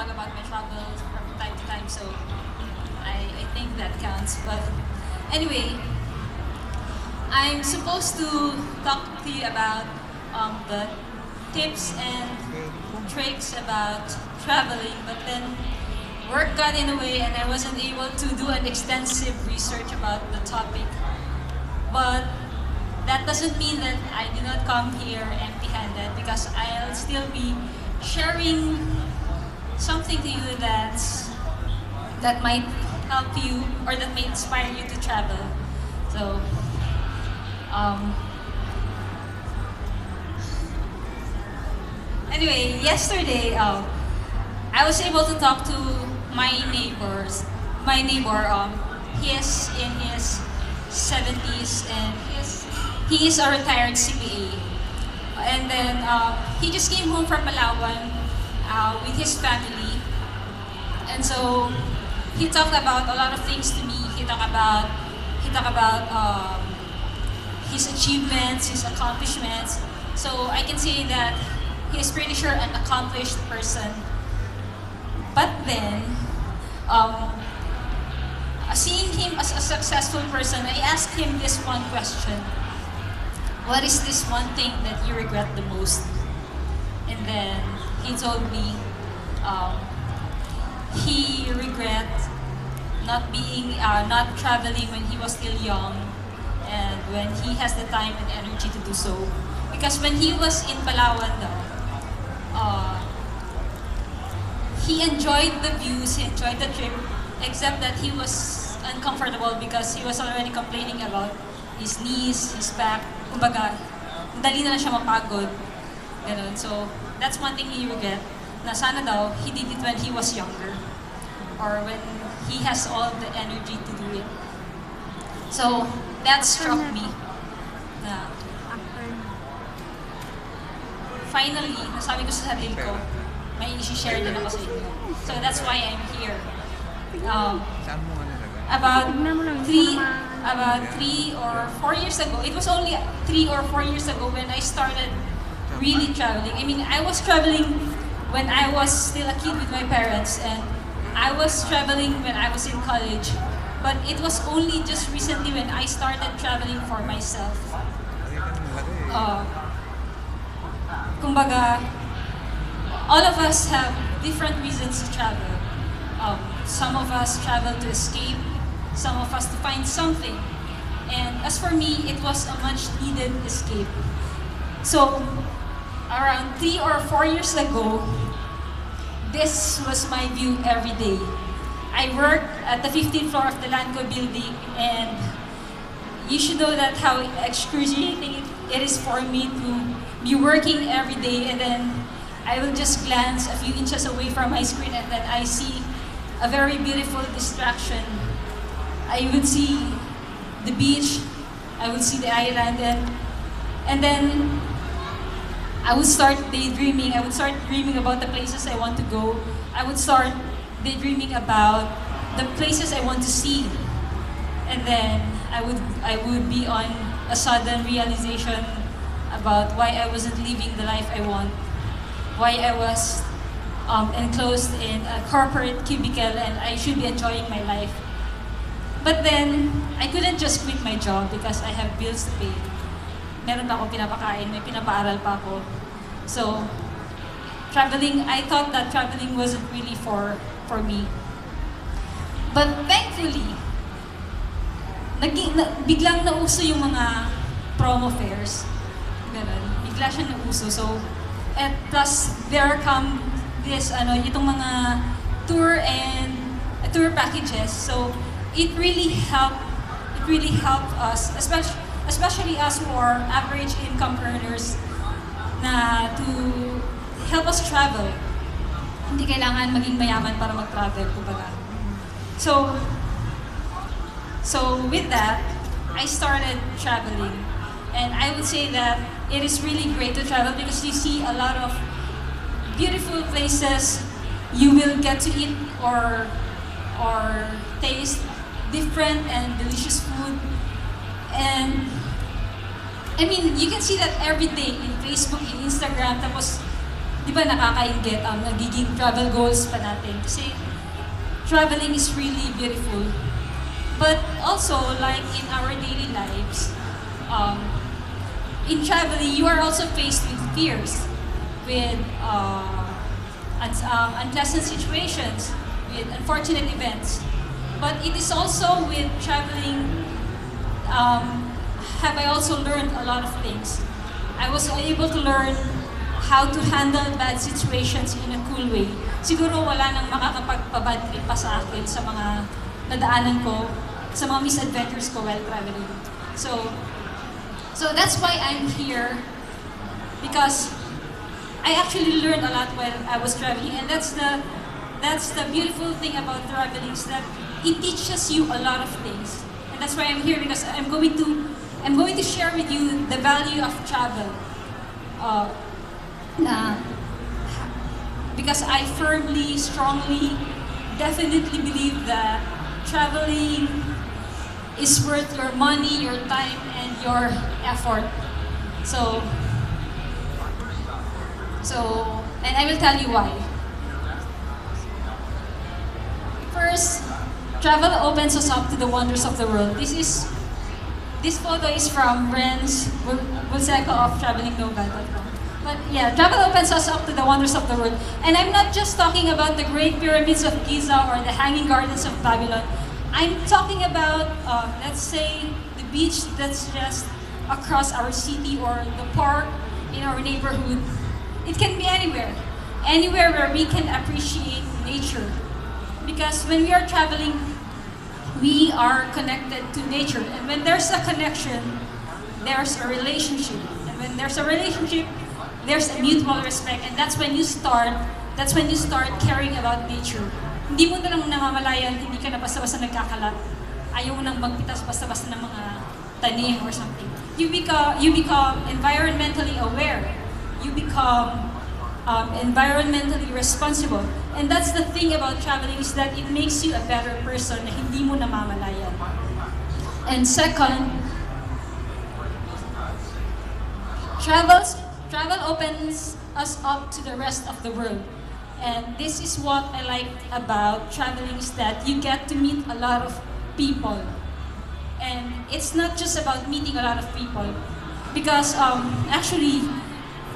vlog about my travels from time to time, so I think that counts. But anyway, I'm supposed to talk to you about the tips and tricks about traveling, but then work got in the way and I wasn't able to do an extensive research about the topic. But that doesn't mean that I do not come here empty-handed, because I'll still be sharing something to you that might help you or that may inspire you to travel. So, um, anyway, yesterday I was able to talk to my neighbors. My neighbor, he is in his 70s and he is a retired CPA. And then he just came home from Palawan with his family. And so he talked about a lot of things to me. He talked about his achievements, his accomplishments. So I can say that he is pretty sure an accomplished person. But then, seeing him as a successful person, I asked him this one question. What is this one thing that you regret the most? And then he told me he regret not traveling when he was still young, and when he has the time and energy to do so. Because when he was in Palawan daw, he enjoyed the views, he enjoyed the trip, except that he was uncomfortable because he was already complaining about his knees, his back. Kumbaga, dali na lang siya mapagod. Ganun. So, that's one thing he regret. Na sana daw, he did it when he was younger. Or when he has all the energy to do it. So, that struck me. Na, finally, nasabi ko sa sarili ko, may isi-share din ako sa inyo. So, that's why I'm here. About 3 or 4 years ago, it was only 3 or 4 years ago when I started really traveling. I mean, I was traveling when I was still a kid with my parents, and I was traveling when I was in college. But it was only just recently when I started traveling for myself. Kumbaga, all of us have different reasons to travel. Some of us travel to escape, some of us to find something. And as for me, it was a much needed escape. So, around 3 or 4 years ago, this was my view every day. I worked at the 15th floor of the Lanco building, and you should know that how excruciating it is for me to be working every day, and then I will just glance a few inches away from my screen and then I see a very beautiful distraction. I would see the beach, I would see the island, and then I would start daydreaming. I would start dreaming about the places I want to go. I would start daydreaming about the places I want to see. And then I would be on a sudden realization about why I wasn't living the life I want, why I was enclosed in a corporate cubicle and I should be enjoying my life. But then, I couldn't just quit my job because I have bills to pay. Meron pa akong pinapakain, may pinapaaral pa ako. So, traveling, I thought that traveling wasn't really for me. But thankfully, biglang nauso yung mga promo fares. Ganun. Bigla siya nauso. So, and plus, there come this, itong mga tour packages. So, it really helped us, especially us who are average income earners, na to help us travel. Hindi kailangan maging mayaman para mag-travel, kumbaga. So with that, I started traveling. And I would say that it is really great to travel because you see a lot of beautiful places. You will get to eat or taste different and delicious food. And I mean, you can see that every day in Facebook, in Instagram. Tapos di ba nakakainggit ang nagiging travel goals pa natin? Kasi traveling is really beautiful. But also, like in our daily lives, um, in traveling, you are also faced with fears, with unpleasant situations, with unfortunate events. But it is also with traveling, have I also learned a lot of things. I was able to learn how to handle bad situations in a cool way. Siguro wala nang makakapagpabad trip pa sa akin sa mga nadaanan ko, sa mga misadventures ko while traveling. So that's why I'm here, because I actually learned a lot while I was traveling, and that's the beautiful thing about traveling, is that it teaches you a lot of things. And that's why I'm here, because I'm going to share with you the value of travel. Because I firmly, strongly, definitely believe that traveling is worth your money, your time, and your effort. And I will tell you why. First, travel opens us up to the wonders of the world. This photo is from Renz Bulseco of TravelingNova.com. But yeah, travel opens us up to the wonders of the world. And I'm not just talking about the Great Pyramids of Giza or the Hanging Gardens of Babylon. I'm talking about, let's say, the beach that's just across our city, or the park in our neighborhood. It can be anywhere. Anywhere where we can appreciate nature. Because when we are traveling, we are connected to nature. And when there's a connection, there's a relationship. And when there's a relationship, there's a mutual respect. And that's when you start caring about nature. Hindi mo na lang namamalayan, hindi ka na basta-basta nagkakalat. Ayaw mo nang magpitas basta-basta ng mga tanim or something. You become environmentally aware. You become environmentally responsible. And that's the thing about traveling, is that it makes you a better person na hindi mo namamalayan. And second, travel opens us up to the rest of the world. And this is what I like about traveling, is that you get to meet a lot of people. And it's not just about meeting a lot of people, because actually,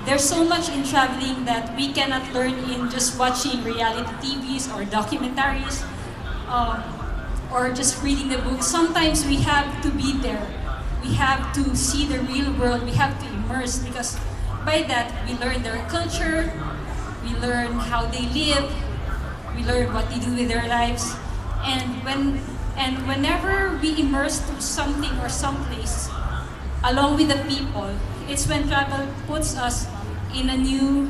there's so much in traveling that we cannot learn in just watching reality TVs or documentaries, or just reading the books. Sometimes we have to be there. We have to see the real world. We have to immerse, because by that we learn their culture, we learn how they live, we learn what they do with their lives. And whenever we immerse to something or someplace along with the people, it's when travel puts us in a new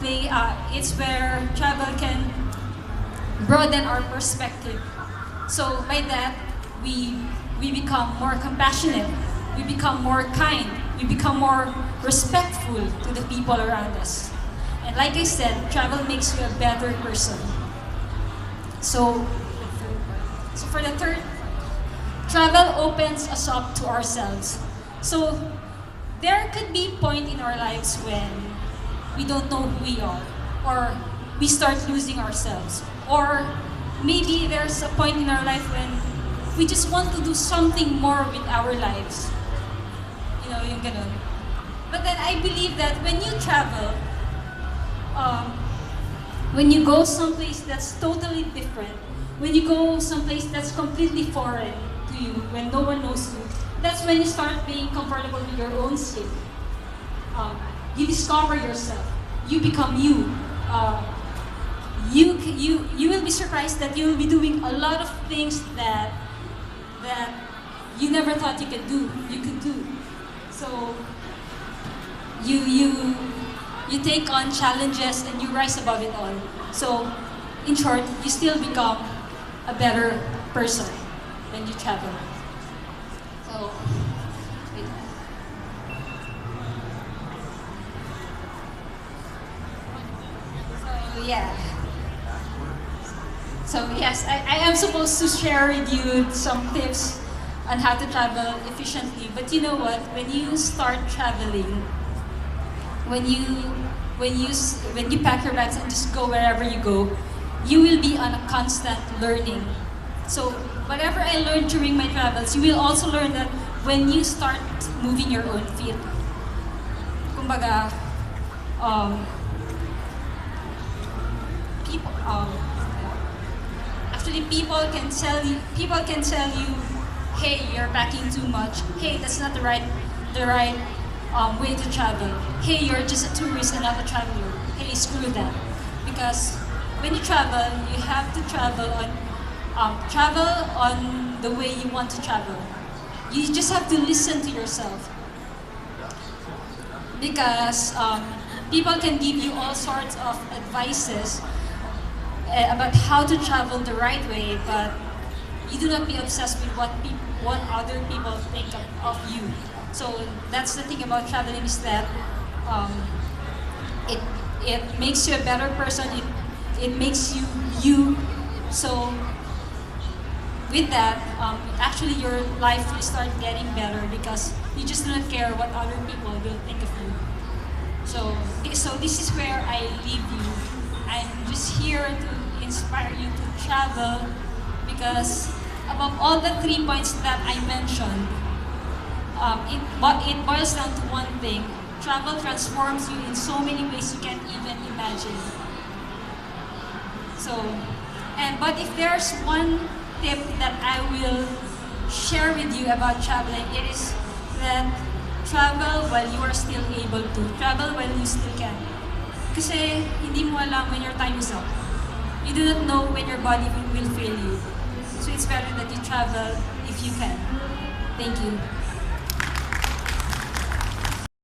play. It's where travel can broaden our perspective. So by that, we become more compassionate, we become more kind, we become more respectful to the people around us. And like I said, travel makes you a better person. So for the third, travel opens us up to ourselves. So there could be a point in our lives when we don't know who we are, or we start losing ourselves. Or maybe there's a point in our life when we just want to do something more with our lives. You know, yung ganun. But then I believe that when you travel, when you go someplace that's totally different, when you go someplace that's completely foreign to you, when no one knows you, that's when you start being comfortable with your own skin. You discover yourself. You become you. You will be surprised that you will be doing a lot of things that you never thought you could do. So you take on challenges and you rise above it all. So in short, you still become a better person when you travel. So, wait. So yeah. So yes, I am supposed to share with you some tips on how to travel efficiently. But you know what? When you start traveling, when you when you pack your bags and just go wherever you go, you will be on a constant learning. So whatever I learned during my travels, you will also learn that when you start moving your own feet. Kumbaga, um, people, actually people can tell you, hey, you're packing too much. Hey, that's not the right way to travel. Hey, you're just a tourist and not a traveler. Hey, screw that. Because when you travel, you have to travel on the way you want to travel. You just have to listen to yourself. Because people can give you all sorts of advices about how to travel the right way, but you do not be obsessed with what other people think of you. So that's the thing about traveling, is that um, it it makes you a better person. It makes you you. So with that, actually your life will start getting better because you just do not care what other people will think of you. So this is where I leave you. I'm just here to inspire you to travel because above all the 3 points that I mentioned, it boils down to one thing. Travel transforms you in so many ways you can't even imagine. So, but if there's one tip that I will share with you about traveling, it is that travel while you are still able to. Travel while you still can. Kasi hindi mo alam when your time is up. You do not know when your body will fail you. So it's better that you travel if you can. Thank you.